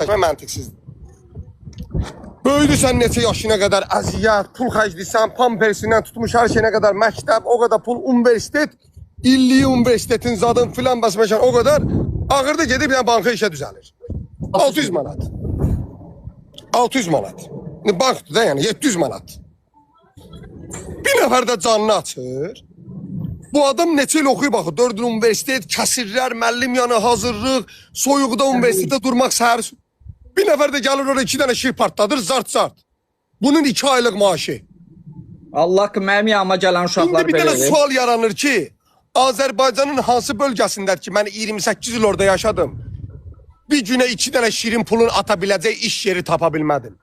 Məntiqsizdir. Böyüdüsən neçə yaşına qədər əziyyət, pul xərcləyirsən, pampersindən tutmuş hər şeyinə qədər məktəb, o qədər pul, universitet, illiyi universitetin zadın filan basmışan o qədər ağırda gedib yəni banka işə düzəlir. 600 manat. 600 manat. Bankdır da yəni 700 manat. Bir nəfər də canını açır. Bu adam neçə il oxuyub baxır. 4 il universitet, kəsirlər, müəllim yanı hazırlıq, soyuqda universitetdə durmaq səhər. Bir nəfər də gəlir orada 2 dənə şir partladır, zart. Bunun 2 aylıq maaşı. Allah ki, mənim yanıma gələn uşaqlar belə. İndi bir dənə sual yaranır ki, Azərbaycanın hansı bölgəsindədir ki, mən 28 il orada yaşadım. Bir günə 2 dənə şirin pulun ata biləcək iş yeri tapa bilmədim.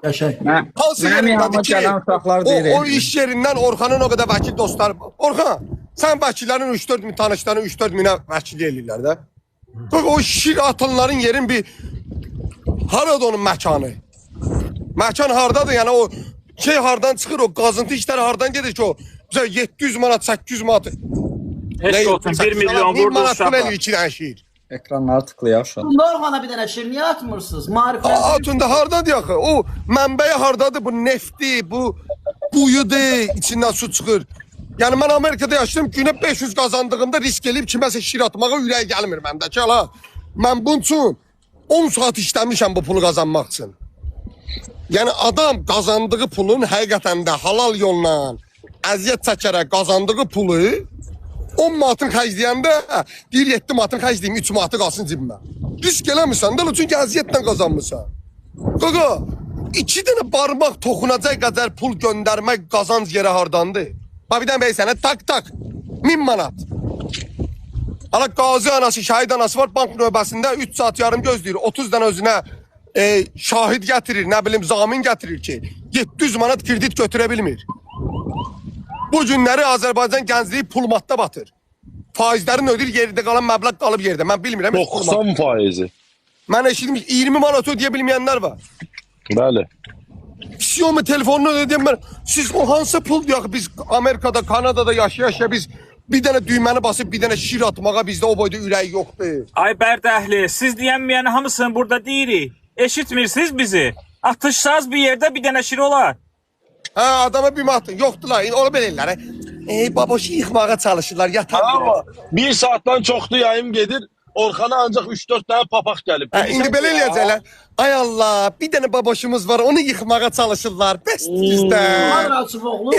Yaşay. Mənim yanıma gələn uşaqlar deyir. O iş yerindən Orxanın o qədər vəkil dostları. Orxan, sən vəkillərin 3-4 min tanışların 3-4 minə vəkil eləyirlər də. O şir atanların yerin bir haradır onun məkanı? Məkan hardadır? Yəni o şey hardan çıxır, o qazıntı işləri hardan gedir ki o 700 manat, 800 manat. Heç olsun 1 milyon vurdu uşaqlar. 2 dənə şir. Ekranları tıklayaq şu an. Bunda Orxana bir dənə şir niyə atmırsınız? Atında hardadır yaxı? O mənbəyi hardadır? Bu nefti, bu buyudur, içindən su çıxır. Yəni mən Amerikada yaşadım, günə 500 qazandığımda risk eləyib kiməsə şir atmağa ürək gəlmir məndə. Gəl, mən bunun üçün 10 saat işləmişəm bu pulu qazanmaq üçün. Yəni adam qazandığı pulun həqiqətən də halal yolla, əziyyət çəkərək qazandığı pulu 10 manatın xərcləyəndə deyir 7 manatın xərcləyim, 3 manatı qalsın cibimə. Risk eləmirsən də, çünki əziyyətlə qazanmırsan. Qaqa, 2 dənə barmaq toxunacaq qədər pul göndərmək qazanc yeri hardandır? Babidən bəy sənə tak 1000 manat. Hala qazi anası, şahid anası var bank növbəsində 3 saat yarım gözləyir. 30 dənə özünə şahid gətirir, nə bilim zamin gətirir ki 700 manat kredit götürə bilmir. Bu günləri Azərbaycan gəncliyi pulmatda batır. Faizlərin ödür, yerdə qalan məbləğ qalıb yerdə. Mən bilmirəm. 90%. Mən eşitdim 20 manat ödəyə bilməyənlər var. Bəli. Xiaomi telefonunu ödəyəm mən. Siz o hansı pul deyək biz Amerikada, Kanadada yaşaya biz bir dənə düyməni basıb bir dənə şir atmağa bizdə o boyda ürək yoxdur. Ay Bərdəhli, siz deyənməyən hamısını burada deyirik. Eşitmirsiniz bizi. Atışsaz bir yerdə bir dənə şir olar. Hə, adama bir manat yoxdular. Onu belə ellər. Baboşu yıxmağa çalışırlar, yatar. Ama 1 saatdan çoxdur yayım gedir. Orxana ancaq 3-4 dənə papaq gəlib. İndi belə eləyəcəklər. Ay Allah, bir dənə baboşumuz var, onu yıxmağa çalışırlar. Bəs bizdə. Orxan Rasif oğlu,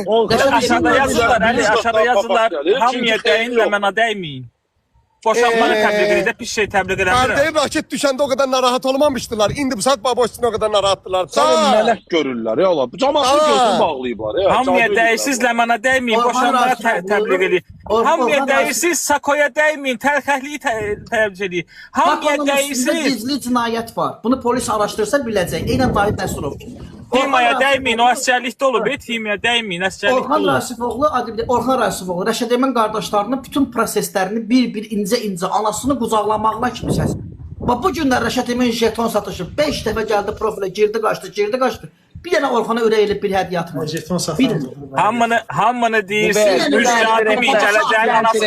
Orxan Aşağıda yazırlar, Əli, aşağıda yazırlar. Hamıya dəyinlə mənə dəyməyin. Boşanmanı təbliğ edir də pis şey təbliğ edəmirəm. Bərdəyə raket düşəndə o qədər narahat olmamışdılar. İndi bu saat baboşuna o qədər narahatdılar. Sənin mələk görürlər ya Allah. Camaatın gözünü bağlayıblar ya. Hamıya dəyirsizlə mənə dəyməyin, boşanmanı təbliğ edir. Hamıya dəyirsiz, Sakoya dəyməyin, tərxəhliyi təbliğ edir. Hamıya dəyirsiz. Gizli cinayət var. Bunu polis araşdırsa biləcək. Eynən David Nəsrov kimi. Himaya dəyməyin, o əsgərlikdə olub, himaya dəyməyin, əsgərlikdə olub. Orxan Rasifoğlu, Rəşad Emin qardaşlarının bütün proseslərini bir-bir incə anasını qucaqlamaqla kimi səs. Bu günlər Rəşad Emin jeton satışı 5 dəfə gəldi profilə, girdi qaçdı. Bir dənə Orxana ürək elib bir hədiyyə atmadı. Hamını deyirsiniz, 3 saat gələcəyin anası